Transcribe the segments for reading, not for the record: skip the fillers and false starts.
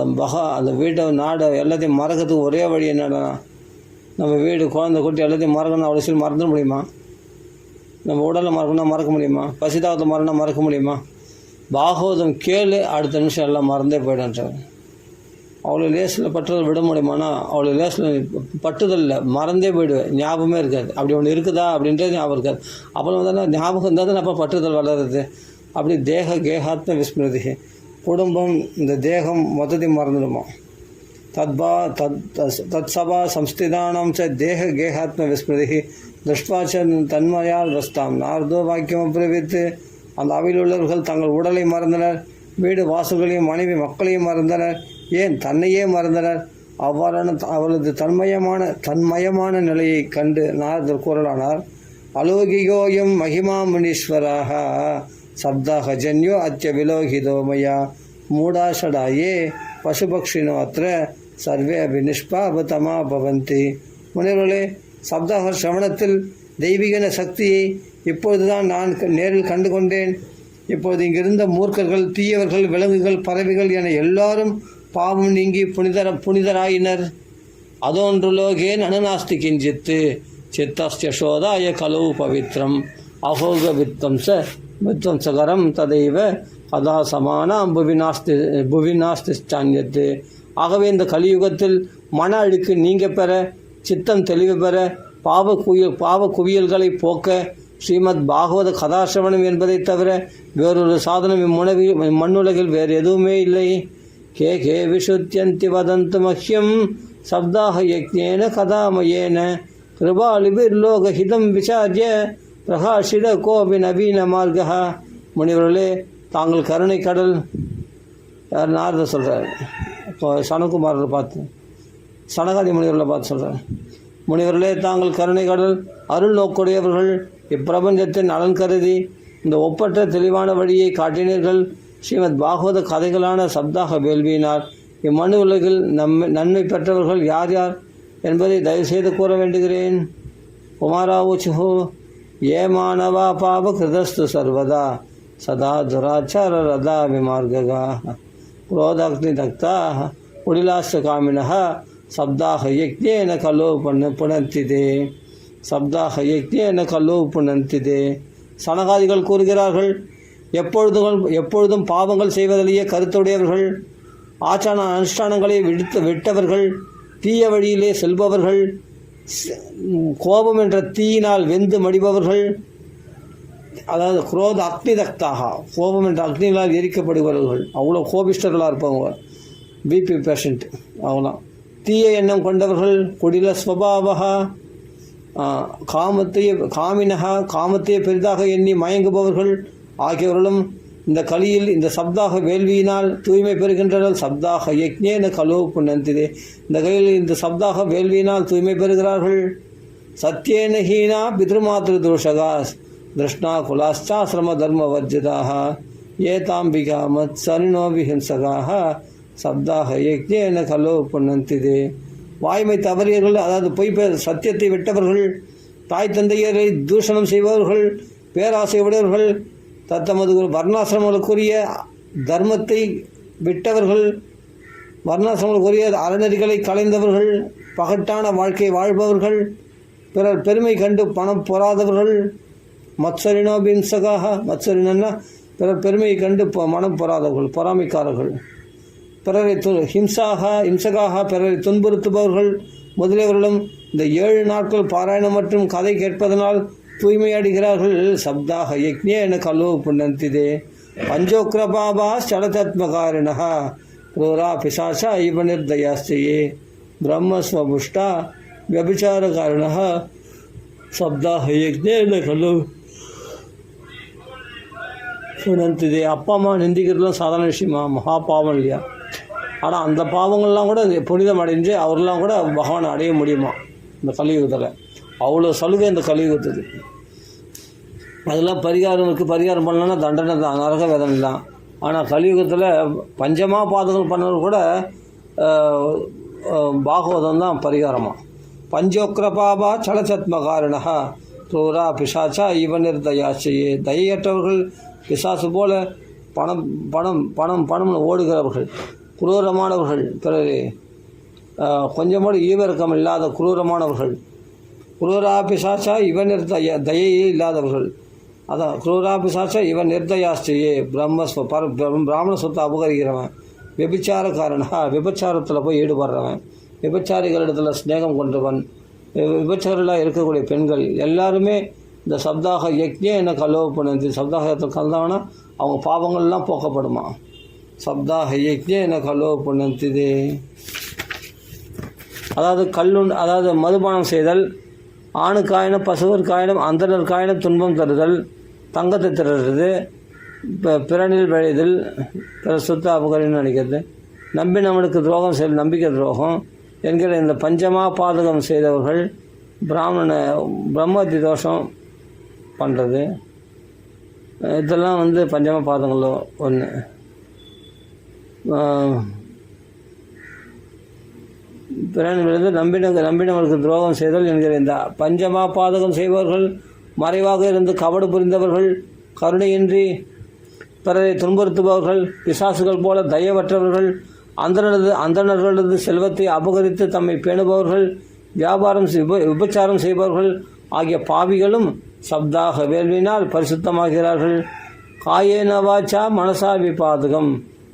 அந்த வீட்டை நாடு எல்லாத்தையும் மறக்கிறதுக்கு ஒரே வழி என்னன்னா, நம்ம வீடு குழந்தை குட்டி எல்லாத்தையும் மறக்கணும் அவ்வளோ சீக்கிரம் மறந்துட முடியுமா? நம்ம உடலை மறக்கணும்னா மறக்க முடியுமா? பசிதாகத்தை மறக்கணும்னா மறக்க முடியுமா? பாகவதம் கேளு, அடுத்த நிமிஷம் எல்லாம் மறந்தே போய்டுன்றார். அவ்வளோ லேசில் பற்றுதல் விட முடியுமானா அவ்வளோ லேசில் பட்டுதல் இல்லை, மறந்தே போயிடுவேன், ஞாபகமே இருக்காது. அப்படி ஒன்று இருக்குதா அப்படின்றது ஞாபகம் இருக்காது. அப்புறம் வந்து ஞாபகம் இருந்தால் தான் அப்போ பற்றுதல் வளருது. அப்படி தேக கேகாத்ம விஸ்மிருதி, குடும்பம் இந்த தேகம் மொத்தத்தையும் மறந்துடுமா. தத் சபா சம்ஸ்திதானாம் ச தேக கேகாத்ம விஸ்மிருதி திருஷ்டாச்ச தன்மயால் வஸ்தாம் நார்தோ வாக்கியம் அப்பிரவித்து. அந்த அவையில் உள்ளவர்கள் தங்கள் உடலை மறந்தனர், வீடு வாசல்களையும் மனைவி மக்களையும் மறந்தனர், ஏன் தன்னையே மறந்தனர். அவ்வாறான அவரது தன்மயமான நிலையை கண்டு நாரதர் கூறலானார், அலோகிகோயம் மகிமா முனீஸ்வராக சப்தாக ஜன்யோ அத்திய விலோகிதோ மயா மூடாஷடாயே பசுபக்ஷினோ அத்திர சர்வே அபிநிஷ்பாபதமா பவந்தி. முனிவர்களே, சப்தாக சிரவணத்தில் தெய்வீக சக்தியை இப்பொழுதுதான் நான் நேரில் கண்டு கொண்டேன். இப்போது இங்கிருந்த மூர்க்கர்கள், தீயவர்கள், விலங்குகள், பறவைகள் என எல்லாரும் பாவம் நீங்கி புனிதராயினர். அதோன்றுலோகே நனுநாஸ்தி கிஞ்சித்து சித்தஸ்யசோதாய கலவு பவித்ரம் அகோக வித்வம்சகரம் ததைவ கதா சமானாம் புவிநாஸ்தி சான்யத்து. ஆகவே இந்த கலியுகத்தில் மன அழுக்கு நீங்க பெற, சித்தம் தெளிவு பெற, பாவ குவியல்களை போக்க ஸ்ரீமத் பாகவத கதாசிரவணம் என்பதை தவிர வேறொரு சாதனம் மண்ணுலகில் வேறு எதுவுமே இல்லை. கே விசுத்தியந்தி வதந்து மஹ்யம் சப்தாக யக்ஞேன கதாமயேன கிருபாலிபிர்லோகஹிதம் விசாரிய பிரகாஷிட கோபி நவீன மார்கா. முனிவர்களே, தாங்கள் கருணை கடல். யார்? நாரதர் சொல்கிறார். இப்போ சனகுமாரரை பார்த்து, சனகாதி முனிவர்களை பார்த்து சொல்கிறார், முனிவர்களே, தாங்கள் கருணை கடல், அருள் நோக்குடையவர்கள். இப்பிரபஞ்சத்தின் நலன் கருதி இந்த ஒப்பற்ற தெளிவான வழியை காட்டினீர்கள். ஸ்ரீமத் பாகவத கதைகளான சப்தாக வேள்வியினார் இம்மனு உலகில் நன்மை பெற்றவர்கள் யார் யார் என்பதை தயவுசெய்து கூற வேண்டுகிறேன். குமாராவுச்சுஹோ ஏ மாணவா பாவ கிருதஸ்து சர்வதா சதா துராச்சார ரதா விமார்கா குரோதாக்னி தக்தா உடிலாஸ்த காமினः சப்தாக யக்ஞேன கலோ புனந்திதே சப்தாக யக்ஞேன கலோ புனந்திதே. சனகாதிகள் கூறுகிறார்கள், எப்பொழுதும் பாவங்கள் செய்வதிலேயே கருத்துடையவர்கள், ஆச்சார அனுஷ்டானங்களை விட்டவர்கள், தீய வழியிலே செல்பவர்கள், கோபம் என்ற தீயினால் வெந்து மடிபவர்கள், அதாவது குரோத அக்னி தக்தாக, கோபம் என்ற அக்னிகளால் எரிக்கப்படுபவர்கள், அவ்வளோ கோபிஷ்டர்களாக இருப்பவங்க, பிபி பேஷண்ட், அவ்வளோ தீய எண்ணம் கொண்டவர்கள், குடில ஸ்வபாவா காமத்தையே பெரிதாக எண்ணி மயங்குபவர்கள் ஆகியவர்களும் இந்த கலியில் இந்த சப்தாக வேள்வியினால் தூய்மை பெறுகின்றனர். சப்தாக யக்ஞேன கலோ புனந்திதே. இந்த கலியில் இந்த சப்தாக வேள்வியினால் தூய்மை பெறுகிறார்கள். சத்யேன ஹீனா பித்ருமாத்ரு தோஷகா திருஷ்ணா குலாச்சாசிரம தர்ம வர்ஜிதாக ஏதாம்பிகா மத் சரிணோபிஹிம்சகாக சப்தாக யக்ஞேன கலோ புனந்திதே. வாய்மை தவறியவர்கள், அதாவது சத்தியத்தை விட்டவர்கள், தாய் தந்தையரை தூஷணம் செய்பவர்கள், பேராசை உடையவர்கள், தத்தமது வர்ணாசிரமங்களுக்குரிய தர்மத்தை விட்டவர்கள், வர்ணாசிரமங்களுக்குரிய அறநெறிகளை களைந்தவர்கள், பகட்டான வாழ்க்கை வாழ்பவர்கள், பிறர் பெருமை கண்டு பணம் பொறாதவர்கள், மத்சரினோபிம்சகாக, மத்சரினா பிறர் பெருமையை கண்டு மனம் பொறாதவர்கள், பொறாமைக்காரர்கள், பிறரை ஹிம்சகாக பிறரை துன்புறுத்துபவர்கள் முதலியவர்களும் இந்த 7 நாட்கள் பாராயணம் மற்றும் கதை கேட்பதனால் தூய்மையடைகிறார்கள். சப்தாக யக்ஞேன கலோ புனந்திதே. பஞ்சோக்ரபாபா சலதத்மகாரிண க்ரூரா பிசாசா இவ நிர்தயாஸ்தயே பிரம்மஸ்வபுஷ்டா வியபிச்சாரகாரிண சப்தாக யக்ஞேன கலோ புனந்திதே. அப்பா அம்மா நிந்திக்கிறதுலாம் சாதாரண விஷயமா? மகா பாவம் இல்லையா? ஆனால் அந்த பாவங்கள்லாம் கூட புனிதம் அடைஞ்சு அவரெல்லாம் கூட பகவானை அடைய முடியுமா இந்த கலியுகத்தில்? அவ்வளோ சலுகை இந்த கலியுகத்துக்கு. அதெல்லாம் பரிகாரம் பண்ணலன்னா தண்டனை தான், நரக வேதனை தான். ஆனால் கலியுகத்தில் பஞ்சமா பாதகம் பண்ணவர் கூட பாகவதம் தான் பரிகாரமாக. பஞ்சோக்ரபாபா சலசத்மகாரணா க்ரூரா பிசாச்சா இவ நிர்தயாச்சையே. தயையற்றவர்கள், பிசாசு போல பணம்னு ஓடுகிறவர்கள், குரூரமானவர்கள், பிறரை கொஞ்சமோடு ஈவிரக்கம் இல்லாத குரூரமானவர்கள். குரூராபிசாச்சா இவன் தயையே இல்லாதவர்கள். அதான் குரூராபிசாச்சா இவன் நிர்தயாஸ்திரியே பிராமண சொத்தை அபகரிக்கிறவன், விபச்சாரக்காரனா, விபச்சாரத்தில் போய் ஈடுபடுறவன், விபச்சாரிகளிடத்தில் ஸ்நேகம் கொண்டவன், விபச்சாரிகளாக இருக்கக்கூடிய பெண்கள் எல்லாருமே இந்த சப்தாக யக்ஞே என்ன கலோபனந்தி, சப்தாகத்தில் கலந்தாங்கன்னா அவங்க பாவங்கள்லாம் போக்கப்படுமா. சப்தாக யக்ஞே என்ன கலோபனந்திதே. அதாவது மதுபானம் செய்தல், ஆணுக்காயினும் பசுவிற்காயினும் அந்தனர்காயினும் துன்பம் தருதல், தங்கத்தை திரடுறது, பிறனில் விளைதல், பிற சொத்து அபகரின்னு நினைக்கிறது, நம்பினவனுக்கு துரோகம் செய்தல், நம்பிக்கை துரோகம் என்கிற இந்த பஞ்சமா பாதகம் செய்தவர்கள் பிரம்மத்தி தோஷம் பண்ணுறது, இதெல்லாம் பஞ்சமா பாதங்களில் ஒன்று. பிறன் விழுந்து நம்பினவர்களுக்கு துரோகம் செய்தல் என்கிற இந்த பஞ்சமா பாதகம் செய்பவர்கள், மறைவாக இருந்து கபடு புரிந்தவர்கள், கருணையின்றி பிறரை துன்புறுத்துபவர்கள், பிசாசுகள் போல தயவற்றவர்கள், அந்தணர்களது செல்வத்தை அபகரித்து தம்மை பேணுபவர்கள், விபச்சாரம் செய்பவர்கள் ஆகிய பாவிகளும் சப்தாக வேள்வினால் பரிசுத்தமாகிறார்கள். காயேன வாச்சா மனசா விபாதகம்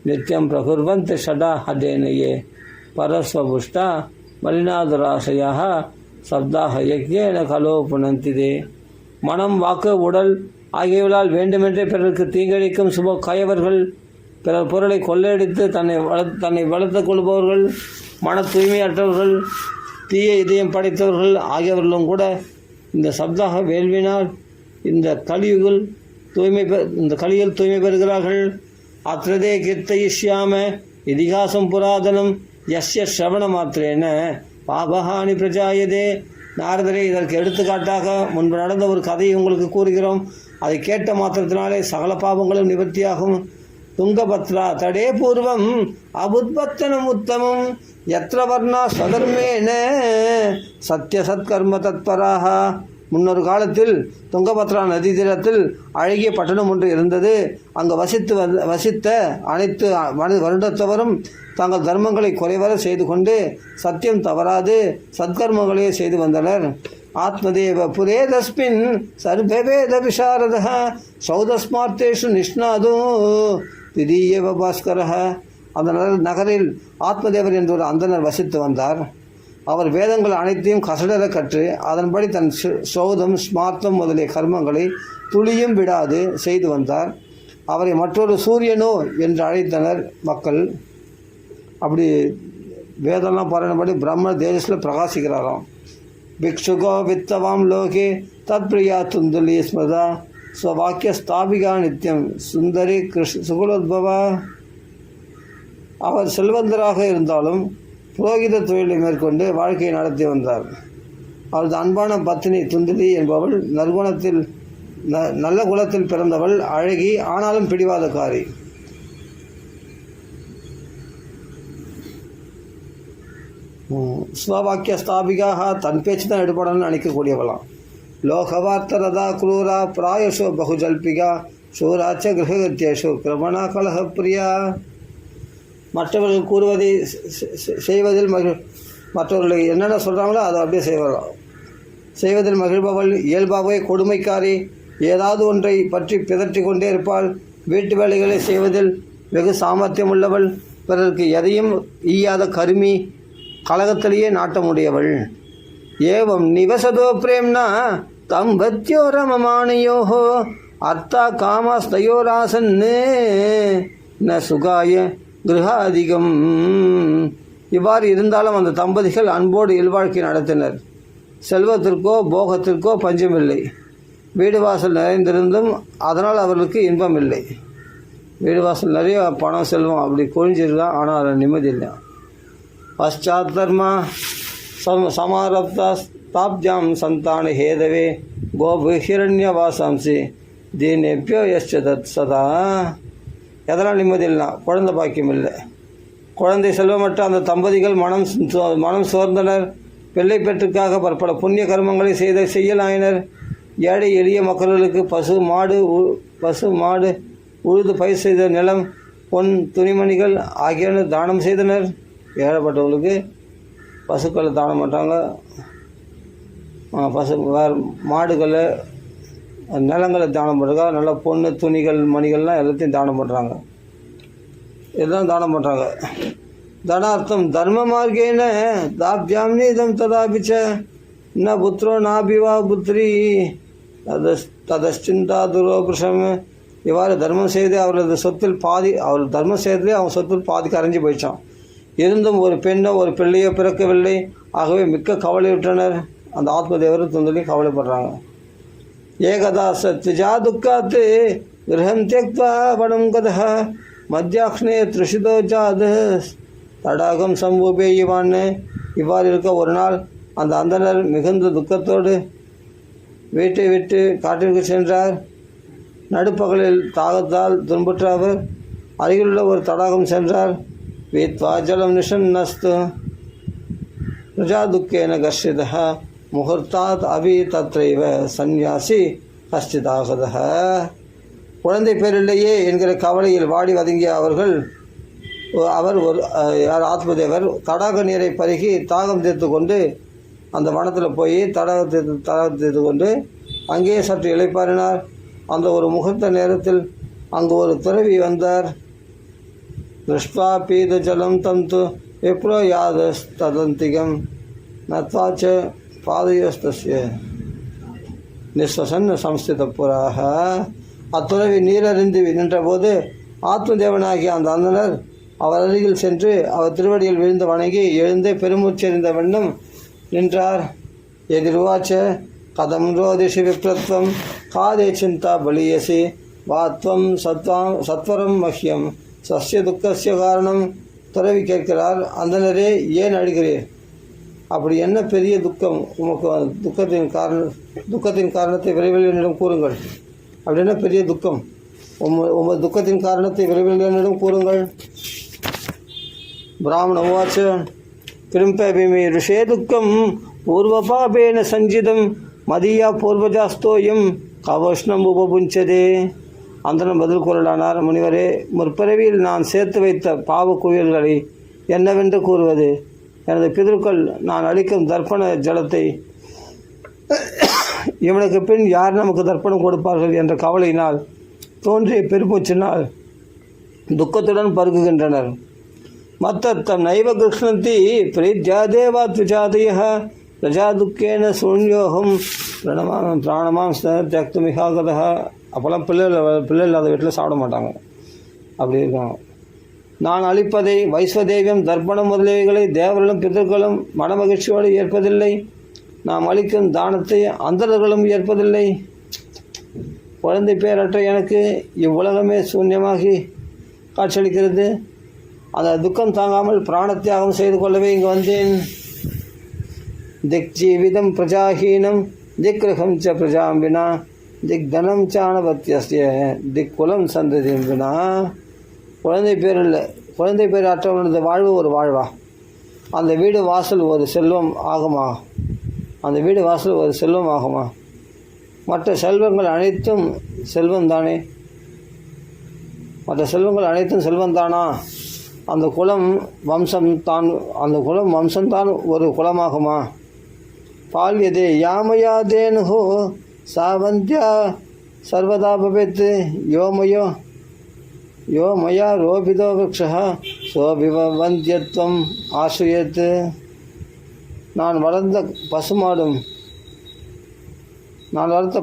நித்தியம் பிரகுர்வந்த் ஷடா ஹடேனையே பரஸ்வபுஷ்டா மலினாதுராசையாக சப்தாக யக்ஞேன கலோ புனந்திதே. மனம், வாக்கு, உடல் ஆகியவர்களால் வேண்டுமென்றே பிறருக்கு தீங்கிழைக்கும் சுப காயவர்கள், பிறர் பொருளை கொள்ளையடித்து தன்னை வளர்த்துக் கொள்பவர்கள், மன தூய்மையற்றவர்கள், தீய இதயம் படைத்தவர்கள் ஆகியவர்களும் கூட இந்த சப்தாக வேள்வினால் இந்த கலியில் தூய்மை பெறுகிறார்கள். அத்ரதே கீர்த்தயிஷ்யாம இதிகாசம் புராதனம் யஸ்ய ஸ்ரவண மாத்திரேன பாபஹானி பிரஜாயதே. நாரதரே, இதற்கு எடுத்துக்காட்டாக முன்பு நடந்த ஒரு கதையை உங்களுக்கு கூறுகிறோம். அதை கேட்ட மாத்திரத்தினாலே சகல பாவங்களும் நிவர்த்தியாகும். துங்கபத்ரா தடே பூர்வம் அபுத்பத்தனம் உத்தமம் யத்ர வர்ணா ஸ்வதர்மேன சத்ய சத்கர்ம தத்பராக. முன்னொரு காலத்தில் துங்கபத்ரா நதி தீரத்தில் அழகிய பட்டணம் ஒன்று இருந்தது. அங்கு வசித்த அனைத்து வருடத்தவரும் தங்கள் தர்மங்களை குறைவர செய்து கொண்டு சத்தியம் தவறாது சத்கர்மங்களையே செய்து வந்தனர். ஆத்மதேவ புரே தஸ்மின் சர்வவேத விசாரத சௌதஸ்மார்த்தேஷு நிஷ்ணாதோ திடீயவ பாஸ்கர. அந்த நகரில் ஆத்மதேவர் என்ற ஒரு அந்தனர் வசித்து வந்தார். அவர் வேதங்கள் அனைத்தையும் கசடர கற்று அதன்படி தன் சௌதம் ஸ்மார்த்தம் முதலிய கர்மங்களை துளியும் விடாது செய்து வந்தார். அவரை மற்றொரு சூரியனோ என்று அழைத்தனர் மக்கள். அப்படி வேதம்லாம் பாருனபடி பிரம்ம தேஜஸில் பிரகாசிக்கிறாராம். பிக்ஷுகோ வித்தவாம் லோகே தத் பிரியா துந்துலி ஸ்மதா ஸ்வவாக்கிய ஸ்தாபிகா நித்தியம் சுந்தரி சுகுலோத்பவா. அவர் செல்வந்தராக இருந்தாலும் புரோகித தொழிலை மேற்கொண்டு வாழ்க்கையை நடத்தி வந்தார். அவரது அன்பான பத்தினி துந்துலி என்பவள் நல்ல குலத்தில் பிறந்தவள், அழகி, ஆனாலும் பிடிவாதக்காரி. ஸ்வவாக்கிய ஸ்தாபிகாக, தன் பேச்சு தான் எடுபடணும்னு நினைக்கக்கூடியவளாம். லோகவார்த்தரதா குரூரா பிராயசோ பகுஜல்பிகா சூராச்ச கிரகத்தியேஷு கிரமணா கலகப்பிரியா. மற்றவர்கள் கூறுவதை செய்வதில் மற்றவர்கள் என்னென்ன சொல்கிறாங்களோ அதை அப்படியே செய்வதில் மகிழ்பவள், இயல்பாகவே கொடுமைக்காரி, ஏதாவது ஒன்றை பற்றி பிதற்றி கொண்டே இருப்பாள். வீட்டு வேலைகளை செய்வதில் வெகு சாமர்த்தியம் உள்ளவள், பிறருக்கு எதையும் ஈயாத கருமி, கலகத்திலேயே நாட்டமுடையவள். ஏவம் நிவசதோ பிரேம்னா தம் பத்யோ ரமமானயோஹோ அர்த்தா காமஸ்தயோராசன்னு ந சுகாய கிரகாதிகம். இவ்வாறு இருந்தாலும் அந்த தம்பதிகள் அன்போடு இல்வாழ்க்கை நடத்தினர். செல்வத்திற்கோ போகத்திற்கோ பஞ்சமில்லை. வீடு வாசல் நிறைந்திருந்தும் அதனால் அவர்களுக்கு இன்பம் இல்லை. வீடு வாசல் நிறைய பணம் செல்வம் அப்படி கொழிஞ்சிருக்கான், ஆனால் அதில் நிம்மதி இல்லை. பశ్చాத் தர்மா சமாரப்தா தாப்ஜாம் சந்தான ஹேதவே கோபுஹிரண்ய வாசாம்சி தீனேபியோ யஸ்ச தத் சதா. எதனால் நிம்மதி இல்லை? குழந்தை பாக்கியம் இல்லை. குழந்தை செல்வமற்ற அந்த தம்பதிகள் மனம் சோர்ந்தனர். பிள்ளை பெற்றுக்காக பற்பல புண்ணிய கர்மங்களை செய்யலாயினர். ஏழை எளிய மக்களுக்கு பசு மாடு உழுது பயிர் செய்த நிலம் பொன் துணிமணிகள் ஆகியவனை தானம் செய்தனர். ஏழைப்பட்டவர்களுக்கு பசுக்களை தானம் பண்ணுறாங்க, வேறு மாடுகளை நிலங்களை தானம் பண்ணுறாங்க, நல்ல பொண்ணு துணிகள் மணிகள்லாம் எல்லாத்தையும் தானம் பண்ணுறாங்க. இதெல்லாம் தானம் பண்ணுறாங்க. தனார்த்தம் தர்ம மார்க்கேன தாப்யாம்னி இதம் ததாபிச்ச ந புத்திரோ நாபிவா புத்திரி ததச்சிந்தா துரோபுருஷம். இவ்வாறு தர்மம் செய்து அவரது சொத்தில் பாதி, அவர் தர்மம் செய்ததே அவன் சொத்தில் பாதி கரைஞ்சி போயிடுச்சான். இருந்தும் ஒரு பெண்ணோ ஒரு பிள்ளையோ பிறக்கவில்லை. ஆகவே மிக்க கவலையுற்றனர். அந்த ஆத்மதேவர் துந்தலையும் கவலைப்படுறாங்க. ஏகதா சத்விஜா துக்காத்து கிரகம் தியக்வா படம் கதः மத்தியாக்ஷ்ணே த்ரிஷிதோ ஜாது தடாகம் சம்பூபேயுவான்னு. இவ்வாறு இருக்க ஒரு நாள் அந்த அந்தனர் மிகுந்த துக்கத்தோடு வீட்டை விட்டு காட்டிற்கு சென்றார். நடுப்பகலில் தாகத்தால் துன்புற்ற அவர் அருகிலுள்ள ஒரு தடாகம் சென்றார். வீத்வா ஜலம் நிஷன்னஸ்து பிரஜா துக்கேன கர்ஷிதः முகூர்த்தாத் அபி தத்ரைவ சந்நியாசி கஷ்டிதாகதः. குழந்தை பேரில்லையே என்கிற கவலையில் வாடி வதங்கிய அவர் ஒரு ஆத்மதேவர் தடாக நீரை பருகி தாகம் தீர்த்து கொண்டு அந்த வனத்தில் போய் தடாகம் தீர்த்து கொண்டு அங்கேயே சற்று இளைப்பாறினார். அந்த ஒரு முகூர்த்த நேரத்தில் அங்கு ஒரு துறவி வந்தார். திருஷ்வா பீத ஜலம் தந்து விப்ரோ யாதஸ்ததந்திகம் நத்வாச்ச பாதயோஸ்தஸ்ய நிஸ்வசன் சம்ஸ்தித புறாக. அத்துறவி நீரறிந்து நின்றபோது ஆத்மதேவனாகிய அந்த அந்தனர் அவர் அருகில் சென்று அவர் திருவடியில் விழுந்து வணங்கி எழுந்து பெருமூச்செறிந்த வண்ணம் நின்றார். எதிர்வாச்ச கதம் ரோதிஷி விப்ரத்வம் காதே சிந்தா பலியசி வாத்வம் சத்வரம் மஹ்யம் சஸ்ய துக்கஸ்ய காரணம். துறவி கேட்கிறார், அந்தனரே ஏன் அழுகிறீர்? அப்படி என்ன பெரிய துக்கம் உமக்கு? துக்கத்தின் காரணத்தை விரைவில் என்னிடம் கூறுங்கள். அப்படி என்ன பெரிய துக்கம்? உமது துக்கத்தின் காரணத்தை விரைவில் என்னிடம் கூறுங்கள். பிராமண உவாச்ச கிரும்பபிமே ருஷே துக்கம் பூர்வபாபேன சஞ்சிதம் மதியா பூர்வஜாஸ்தோயம் கவோஷ்ணம் உபபுஞ்சதே. அந்தனம் பதில் கூறலானார், முனிவரே, முற்பிறவியில் நான் சேர்த்து வைத்த பாவ குவியல்களை என்னவென்று கூறுவது? எனது பிதற்கள் நான் அளிக்கும் தர்ப்பண ஜலத்தை இவனுக்கு பின் யார் நமக்கு தர்ப்பணம் கொடுப்பார்கள் என்ற கவலையினால் தோன்றிய பெருமூச்சினால் துக்கத்துடன் பருகுகின்றனர். மத்தம் நைவ கிருஷ்ணந்தி பிரீத்யாதேவா துஜாதய பிரஜா துக்கேன சூன்யோகம் பிராணமாம் தியக்துமிகாகதா. அப்போல்லாம் பிள்ளை இல்லாத வீட்டில் சாப்பிட மாட்டாங்க. அப்படி இருக்காங்க. நான் அளிப்பதை வைஸ்வதேவியம் தர்ப்பணம் முதலியவைகளை தேவர்களும் பிதர்களும் மனமகிழ்ச்சியோடு ஏற்பதில்லை. நாம் அளிக்கும் தானத்தை அந்தரர்களும் ஏற்பதில்லை. குழந்தை பேரற்ற எனக்கு இவ்வுலகமே சூன்யமாகி காட்சியளிக்கிறது. அந்த துக்கம் தாங்காமல் பிராணத்தியாகம் செய்து கொள்ளவே இங்கு வந்தேன். திக் ஜீவிதம் பிரஜாஹீனம் திக்ரகம் ச பிரஜாம்பினா திக் தனம் சாணபத்தியஸ்ய திக் குலம் சந்ததிம்பினா. குழந்தை பேர் அற்றவனது வாழ்வு ஒரு வாழ்வா? அந்த வீடு வாசல் ஒரு செல்வம் ஆகுமா? அந்த வீடு வாசல் ஒரு செல்வம் ஆகுமா? மற்ற செல்வங்கள் அனைத்தும் செல்வந்தானே? மற்ற செல்வங்கள் அனைத்தும் செல்வந்தானா? அந்த குலம் வம்சம்தான் ஒரு குலமாகுமா? பால்யதே யாமயாதேனுஹோ சாவந்தியா சர்வதா பவேத் யோ மயா ரோபிதோ விரக்ஷः சோபிவந்தியத்வம் ஆசிரியத். நான் வளர்த்த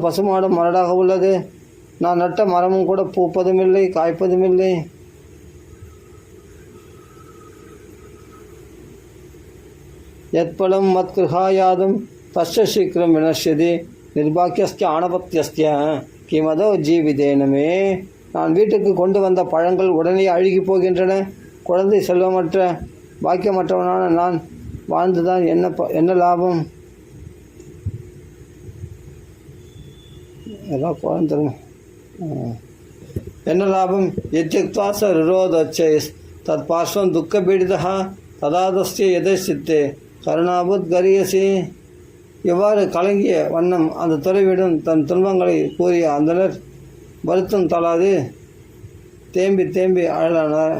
பசுமாடும் மரடாக உள்ளது. நான் நட்ட மரமும் கூட பூப்பதும் இல்லை, காய்ப்பதும் இல்லை. யத்பலம் மத்கிருஹாயாதும் தஸ்ய சீக்கிரம் வினஷ்யதி நிர்பாக்கியஸ்ய ஆணபத்தியஸ்ய கிமதோ ஜீவிதேனமே. நான் வீட்டுக்கு கொண்டு வந்த பழங்கள் உடனே அழுகி போகின்றன. குழந்தை செல்வமற்ற பாக்கியமற்றவனான நான் வாழ்ந்துதான் என்ன லாபம்? எல்லாம் குழந்தை என்ன லாபம்? எத்யக்த்வா ச ருரோதச்சைஸ் தத் பார்ஸ்வம் துக்க பீடிதா ததாதஸ்ய எதை சித்தே கருணாபுத் கரியசி. இவ்வாறு கலங்கிய வண்ணம் அந்த துறவியிடம் தன் துன்பங்களை கூறிய அந்தனர் வருத்தம் தாளாது தேம்பி தேம்பி அழலானார்.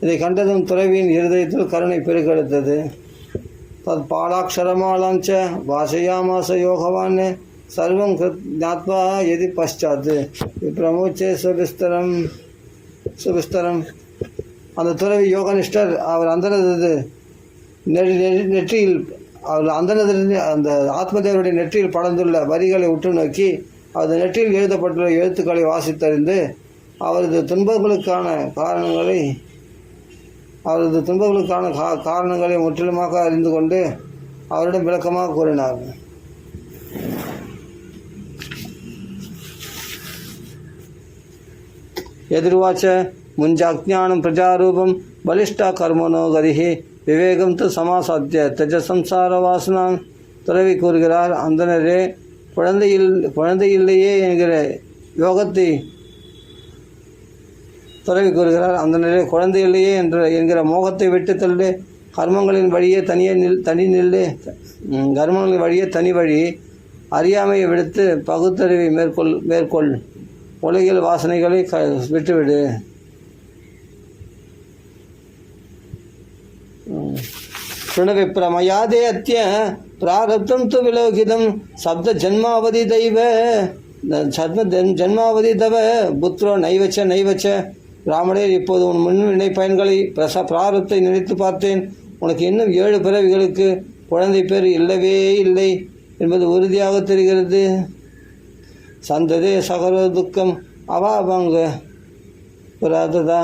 இதை கண்டதும் துறவியின் இருதயத்தில் கருணை பெருக்கெடுத்தது. தத் பாலாட்சரமாலாஞ்ச பாஷயாமாச யோகவான் சர்வம் ஞாத்வா எதி பஷாத்து விப்ரமோச்சே சுபிஸ்தரம். அந்த துறவி யோகனிஷ்டர் அவர் அந்தனது நெற்றியில் அந்த ஆத்மதேவருடைய நெற்றியில் படர்ந்துள்ள வரிகளை உற்று நோக்கி அது நெற்றியில் எழுதப்பட்டுள்ள எழுத்துக்களை வாசித்தறிந்து அவரது துன்பங்களுக்கான காரணங்களை முற்றிலுமாக அறிந்து கொண்டு அவரிடம் விளக்கமாக கூறினார். எதிர்வாச்ச முஞ்சாஜானம் பிரஜாரூபம் பலிஷ்டா கர்மனோ கதிஹி விவேகம் து சமாசாத்திய தஜ சம்சார வாசனாம். துறவி கூறுகிறார், அந்தனரே குழந்தை இல்லையே என்கிற யோகத்தை துறவி கூறுகிறார் அந்தனரே குழந்தை இல்லையே என்கிற மோகத்தை விட்டு தள்ளு. கர்மங்களின் வழியே கர்மங்களின் வழியே தனி வழி. அறியாமையை விடுத்து பகுத்தறிவை மேற்கொள். உலகில் வாசனைகளை விட்டுவிடு. பிரணவிப்ரமயாதே அத்திய பிராரப்தம் து விலோகிதம் சப்த ஜன்மாவதி தெய்வ ஜன்மாவதி தவ புத்ரோ நைவச்ச. ராமனே, இப்போது உன் முன்வினை பயன்களை பிராரப்தை நினைத்து பார்த்தேன். உனக்கு இன்னும் 7 பிறவிகளுக்கு குழந்தை பேர் இல்லவே இல்லை என்பது உறுதியாக தெரிகிறது. சந்ததே சகர துக்கம் அவாபங்க புராததா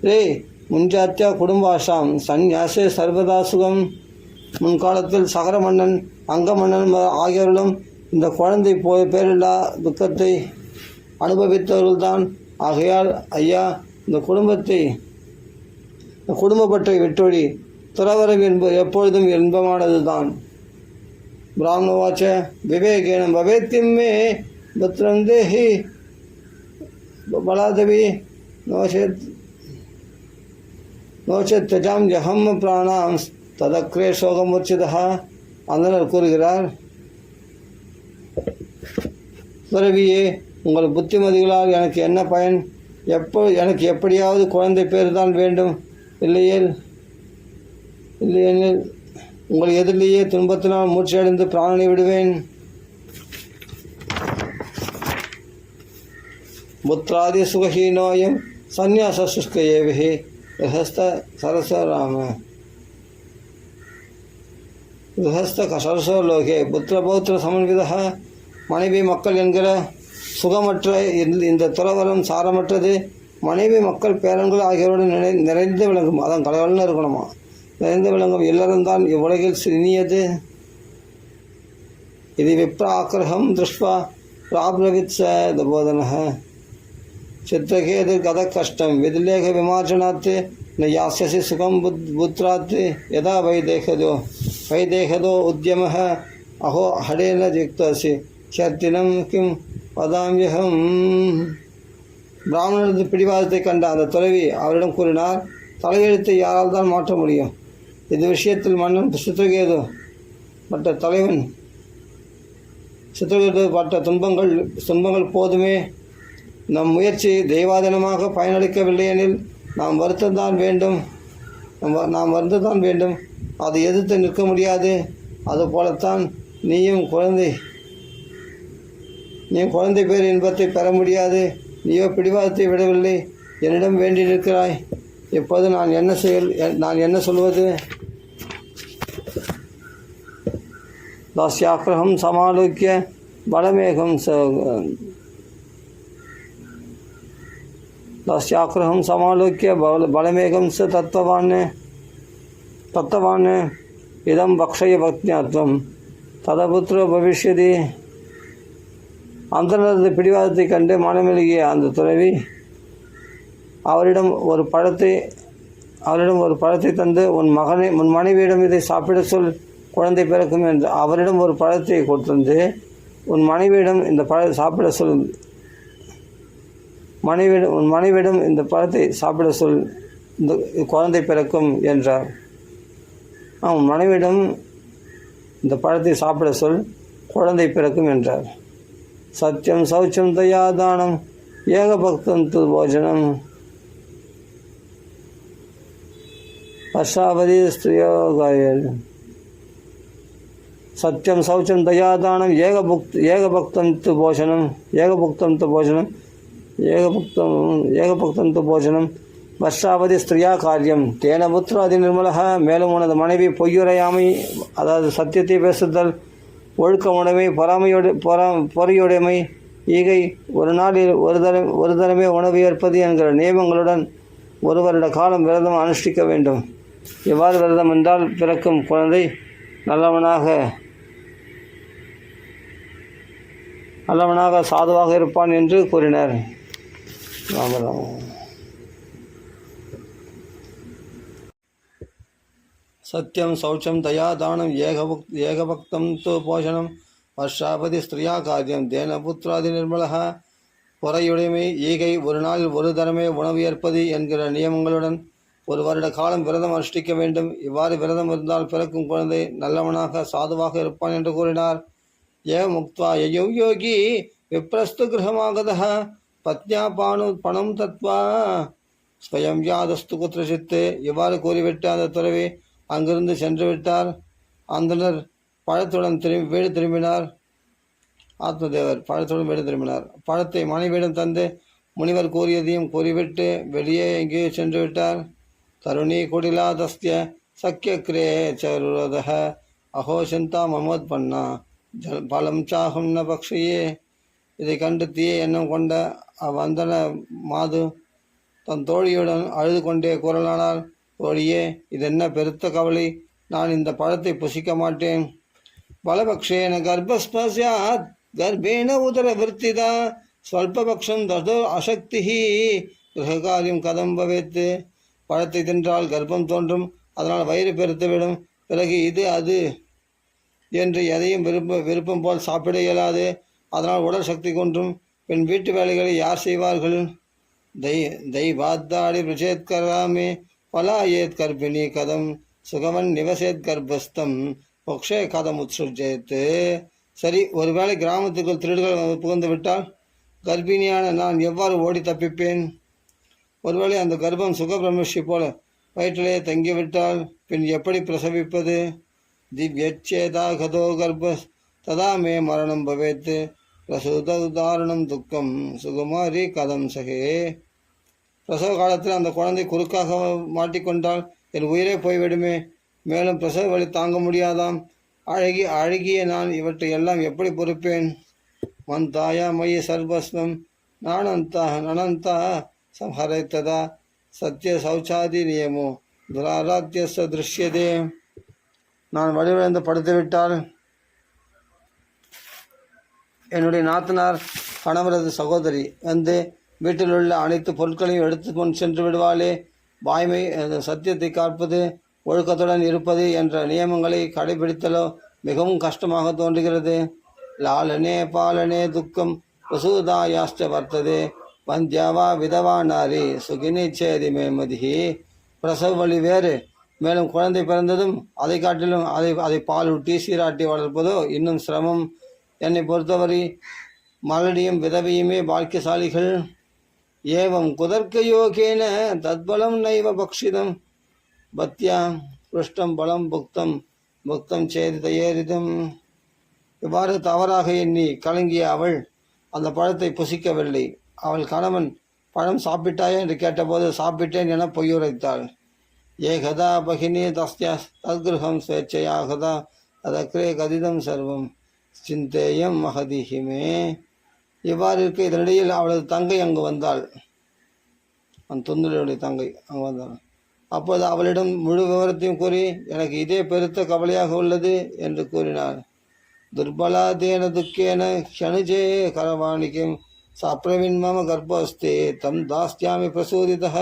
ரே முன்ஜாத்தியா குடும்பாஷாம் சந்நியாசே சர்வதா சுகம். முன்காலத்தில் சகர மன்னன் அங்க மன்னன் ஆகியோர்களும் இந்த குழந்தை பேரில்லா துக்கத்தை அனுபவித்தவர்கள்தான். ஆகையால் ஐயா, இந்த குடும்பப்பற்றை விட்டொழி. துறவரம் என்பது எப்பொழுதும் இன்பமானது தான். பிராமணவாச்ச விவேகேனம் பவேத்திம்மே பத்ரம் தேஹி பலாதவி நோச்சத் தஜாம் ஜஹம் பிராணாம் ததக்ரே சோகமுச்சிதா. அந்தனர் கூறுகிறார், துறவியே, உங்கள் புத்திமதிகளால் எனக்கு என்ன பயன்? எனக்கு எப்படியாவது குழந்தை பேர் தான் வேண்டும். இல்லையெனில் உங்கள் எதிரிலேயே துன்பத்தினால் மூச்சடைந்து பிராணனை விடுவேன். புத்திராதி சுகஹீனோயம் சந்நியாச சுஷ்கேவிஹி கிரகஸ்த சரசோ லோகே புத்திர சமன்வித. மனைவி மக்கள் என்கிற சுகமற்ற இந்த துறவரம் சாரமற்றது. மனைவி மக்கள் பேரன்கள் ஆகியோருடன் நிறைந்து விளங்கும், அதான் கடவுள்னு இருக்கணுமா, நிறைந்து விளங்கும் இல்லறம்தான் இவ்வுலகில் இனியது. இது விப்ர ஆக்கிரகம் திருஷ்வா பிராப்ரவித் போதன சித்திரகேது கத கஷ்டம் விதிலேக விமார்ஜனாத்து யாஸ்யசி சுகம் புத்திராத் யதா வைதேகதோ உத்யம அஹோ ஹடேன யுக்தசி சத்தினம் கிம் வதாமியகம். பிராமணரது பிடிவாதத்தை கண்ட அந்த துறவி அவரிடம் கூறினார், தலையெழுத்தை யாரால் தான் மாற்ற முடியும்? இந்த விஷயத்தில் மன்னன் சித்திரகேது பட்ட துன்பங்கள் போதுமே. நம் முயற்சி தெய்வாதனமாக பயனளிக்கவில்லை எனில் நாம் வருத்தம்தான் வேண்டும். அதை எதிர்த்து நிற்க முடியாது. அதுபோலத்தான் நீயும் குழந்தை பேர் இன்பத்தை பெற முடியாது. நீயோ பிடிவாதத்தை விடவில்லை, என்னிடம் வேண்டி நிற்கிறாய். இப்போது நான் என்ன சொல்வது? தாஸ்யாக்கிரகம் சமாலோக்கிய பலமேகம் ச தத்துவான் இதம் பக்ஷய பக்ஞாத்வம் ததபுத்திரோ பவிஷ்யதி. அந்தனது பிடிவாதத்தை கண்டு மனமெழுகிய அந்த துறவி அவரிடம் ஒரு பழத்தை தந்து உன் மனைவியிடம் இதை சாப்பிட சொல், குழந்தை பிறக்கும் என்று அவரிடம் ஒரு பழத்தை கொடுத்தந்து உன் மனைவியிடம் இந்த பழத்தை சாப்பிட சொல், உன் மனைவியிடம் இந்த பழத்தை சாப்பிட சொல், இந்த குழந்தை பிறக்கும் என்றார். உன் மனைவியிடம் இந்த பழத்தை சாப்பிட சொல், குழந்தை பிறக்கும் என்றார். சத்தியம் சௌச்சம் தயாதானம் ஏகபக்தம் து போஜனம் அஷாவதி ஸ்திரியோகாய சத்தியம் சௌச்சம் தயாதானம் ஏகபக்தம் து போஜனம் ஏகபக்தம் து போஜனம் வர்ஷாவதி ஸ்திரியா காரியம் தேன புத்திராதி நிர்மலக. மேலும் உனது மனைவி பொய்யுரையாமை, அதாவது சத்தியத்தை பேசுதல், ஒழுக்கமுடைமை, பொறையுடைமை, ஈகை, ஒரு நாளில் ஒரு தரமே உணவு ஏற்பது என்கிற நியமங்களுடன் ஒரு வருட காலம் விரதம் அனுஷ்டிக்க வேண்டும். எவ்வாறு விரதம் என்றால், பிறக்கும் குழந்தை நல்லவனாக சாதுவாக இருப்பான் என்று கூறினார். சத்தியம் சௌச்சம் தயா தானம் ஏகபக்தம் து போஷணம் வர்ஷாபதி ஸ்திரியா காரியம் தேன புத்திராதி நிர்மலக. பொறையுடைமை, ஈகை, ஒரு நாளில் ஒரு தரமே உணவு ஏற்பது என்கிற நியமங்களுடன் ஒரு வருட காலம் விரதம் அனுஷ்டிக்க வேண்டும். இவ்வாறு விரதம் இருந்தால் பிறக்கும் குழந்தை நல்லவனாக சாதுவாக இருப்பான் என்று கூறினார். முக்த்வா யயௌ யோகி விப்ரஸ்து கிரகமாகத பத்னியா பணம் தத்வா ஸ்வயம் யாதஸ்து குத்ரசித்து. இவ்வாறு கூறிவிட்டு அந்த துறவி அங்கிருந்து சென்று விட்டார். அந்தனர் பழத்துடன் வீடு திரும்பினார். ஆத்மதேவர் பழத்துடன் வீடு திரும்பினார். பழத்தை மனைவியிடம் தந்து முனிவர் கூறியதையும் கூறிவிட்டு வெளியே எங்கேயோ சென்று விட்டார். தருணி குடிலா தஸ்ய சக்கியக்ரே சருரதக அஹோ சிந்தா மமோத் பண்ணா பலம் சாகம் ந பக்ஷியே. இதை கண்டு தீய எண்ணம் கொண்ட அவ்வந்தன மாது தன் தோழியுடன் அழுது கொண்டே கூறலானார், தோழியே, இதென்ன பெருத்த கவலை, நான் இந்த பழத்தை புசிக்க மாட்டேன். பலபக்ஷேன கர்ப்பஸ்பஸ்யாத் கர்ப்பேண உதர விருத்திதா ஸ்வல்பபக்ஷம் ததோ அசக்தி கிரககாரியம் கதம் பவேத்து. பழத்தை தின்றால் கர்ப்பம் தோன்றும், அதனால் வயிறு பெருத்துவிடும். பிறகு இது அது என்று எதையும் விருப்பம் போல் சாப்பிட இயலாது. அதனால் உடல் சக்தி கொன்றும். பின் வீட்டு வேலைகளை யார் செய்வார்கள்? தைவாத்தாடி பிரச்சேத் கராமே பலாயேத் கர்ப்பிணி கதம் சுகவன் நிவசேத் கர்ப்பஸ்தம் மோக்ஷே கதம் உத்சுஜேத்து. சரி, ஒருவேளை கிராமத்துக்குள் திருடுகள் புகுந்து விட்டால் கர்ப்பிணியான நான் எவ்வாறு ஓடி தப்பிப்பேன்? ஒருவேளை அந்த கர்ப்பம் சுகபிரமஷி போல வயிற்றிலே தங்கிவிட்டால் பின் எப்படி பிரசவிப்பது? திவ்யச்சேதா கதோ கர்ப்ப ததா மே மரணம் பவேத்து பிரசூத உதாரணம் துக்கம் சுகுமாரி கதம் சகே. பிரசவ காலத்தில் அந்த குழந்தை குறுக்காக மாட்டிக்கொண்டால் என் உயிரே போய்விடுமே. மேலும் பிரசவ வலி தாங்க முடியாதாம். அழகிய நான் இவற்றை எல்லாம் எப்படி பொறுப்பேன்? மந்தாயா மயி சர்வஸ்வம் நனந்தா சம்ஹரைத்ததா சத்திய சௌச்சாதி நியமோ துராராத்திய திருஷ்யதே. நான் வலுவிழந்து படுத்துவிட்டால் என்னுடைய நாத்தனார் கணவரது சகோதரி வந்து வீட்டில் உள்ள அனைத்து பொருட்களையும் எடுத்து கொண்டு சென்று விடுவாளே. வாய்மை, சத்தியத்தை காப்பது, ஒழுக்கத்துடன் இருப்பது என்ற நியமங்களை கடைபிடித்தலோ மிகவும் கஷ்டமாக தோன்றுகிறது. லாலனே பாலனே துக்கம் பிரசூதாயாஷ்ட வர்த்ததே வந்தியாவா விதவா நாரி சுகினி சேதி மேமதிஹி. பிரசவ வழி வேறு, மேலும் குழந்தை பிறந்ததும் அதை காட்டிலும் அதை பாலூட்டி சீராட்டி வளர்ப்பதோ இன்னும் சிரமம். என்னை பொறுத்தவரை மலடியும் விதவையுமே பாக்கியசாலிகள். ஏவம் குதர்க்க யோகேன தத்பலம் நைவ பக்ஷிதம் பக்தியா புஷ்டம் பலம் புக்தம் சேதி தயேரிதம். இவ்வாறு தவறாக எண்ணி கலங்கிய அவள் அந்த பழத்தை புசிக்கவில்லை. அவள் கணவன் பழம் சாப்பிட்டாயே என்று கேட்டபோது சாப்பிட்டேன் என பொய்யுரைத்தாள். ஏகதா பகினி தஸ்யா தத்கிருஹம் ஸ்வேச்சையாகதா அதக்ரே கதிதம் சர்வம் சிந்தேயம் மகதிஹிமே. இவ்வாறு இருக்க இதனிடையில் அவளது தங்கை அங்கு வந்தாள். அந்த தொந்தனுடைய தங்கை அங்கு வந்தாள். அப்போது அவளிடம் முழு விவரத்தையும் கூறி, எனக்கு இதே பெருத்த கவலையாக உள்ளது என்று கூறினார். துர்பலா தேன துக்கேன க்ஷணுஜே கரவாணிக்கும் சப்ரவின் மம கர்ப்பஸ்தே தம் தாஸ்தியாமி பிரசூதிதः.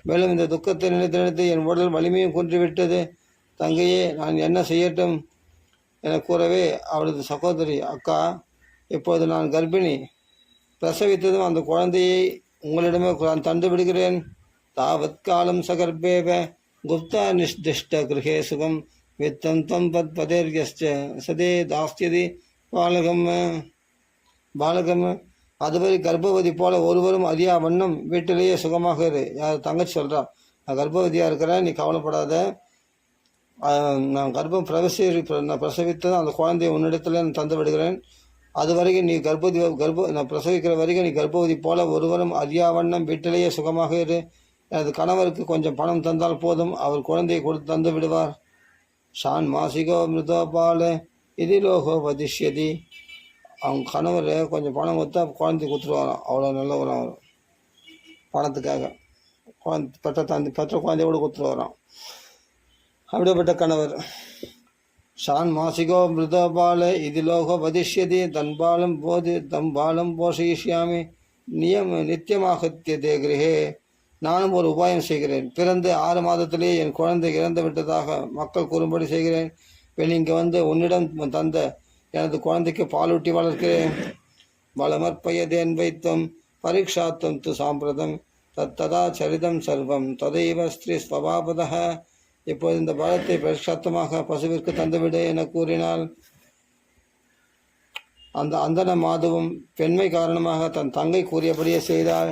மேலும் இந்த துக்கத்தை நினைத்து என் உடல் வலிமையும் குன்றிவிட்டது. தங்கையே, நான் என்ன செய்யட்டும் என கூறவே அவளது சகோதரி, அக்கா, இப்போது நான் கர்ப்பிணி. பிரசவித்ததும் அந்த குழந்தையை உங்களிடமே நான் தந்து விடுகிறேன். தாவத் காலம் சகர்ப்பேவ குப்தா நிஷ்திஷ்ட கிரகே சுகம் வித்தம் தம் பத் பதேர்யஸ்ச சதே தாஸ்தியதி பாலகம். அதுவரை கர்ப்பவதி போல ஒருவரும் அறியா வண்ணம் வீட்டிலேயே சுகமாக இரு. யார் தங்கச்சி சொல்கிறா, நான் கர்ப்பவதியாக இருக்கிறேன், நீ கவலைப்படாத, நான் கர்ப்பம் நான் பிரசவித்ததும் அந்த குழந்தையை உன்னிடத்தில் நான் தந்து விடுகிறேன். அது வரைக்கும் நீ நான் பிரசவிக்கிற வரைக்கும் நீ கர்ப்பவதி போல ஒருவரும் அறியா வண்ணம் வீட்டிலேயே சுகமாக இரு. எனது கணவருக்கு கொஞ்சம் பணம் தந்தால் போதும், அவர் குழந்தையை கொடுத்து தந்து விடுவார். ஷான் மாசிகோ மிருதோபால இதிலோகோ வதிஷ்யதி. அவங்க கணவர் கொஞ்சம் பணம் கொடுத்தா குழந்தை கொடுத்துருவாராம். அவ்வளோ நல்ல ஒரு பணத்துக்காக பெற்ற குழந்தையோடு கொடுத்துருவாராம். அப்படிப்பட்ட கணவர். ஷான் மாசிகோ மிருதோபால இதிலோகோ வதிஷ்யதி தம்பாலம் போஷயிஷ்யாமி நித்தியமாகத்தியதே கிரகே. நானும் ஒரு உபாயம் செய்கிறேன். பிறந்து 6 மாதத்திலேயே என் குழந்தை இறந்து விட்டதாக மக்கள் கூறும்படி செய்கிறேன். பின் இங்கே வந்து உன்னிடம் தந்த எனது குழந்தைக்கு பாலூட்டி வளர்க்கிறேன். பலமற்பயதேன் வைத்தம் பரீட்சாத்தம் து சாம்பிரதம் தத்ததா சரிதம் சர்வம் ததைவ ஸ்ரீ ஸ்வபாபத. இப்போது இந்த பலத்தை பரீட்சாத்தமாக பசுவிற்கு தந்துவிடு என கூறினால், அந்த அந்தன மாதுவும் பெண்மை காரணமாக தன் தங்கை கூறியபடியே செய்தாள்.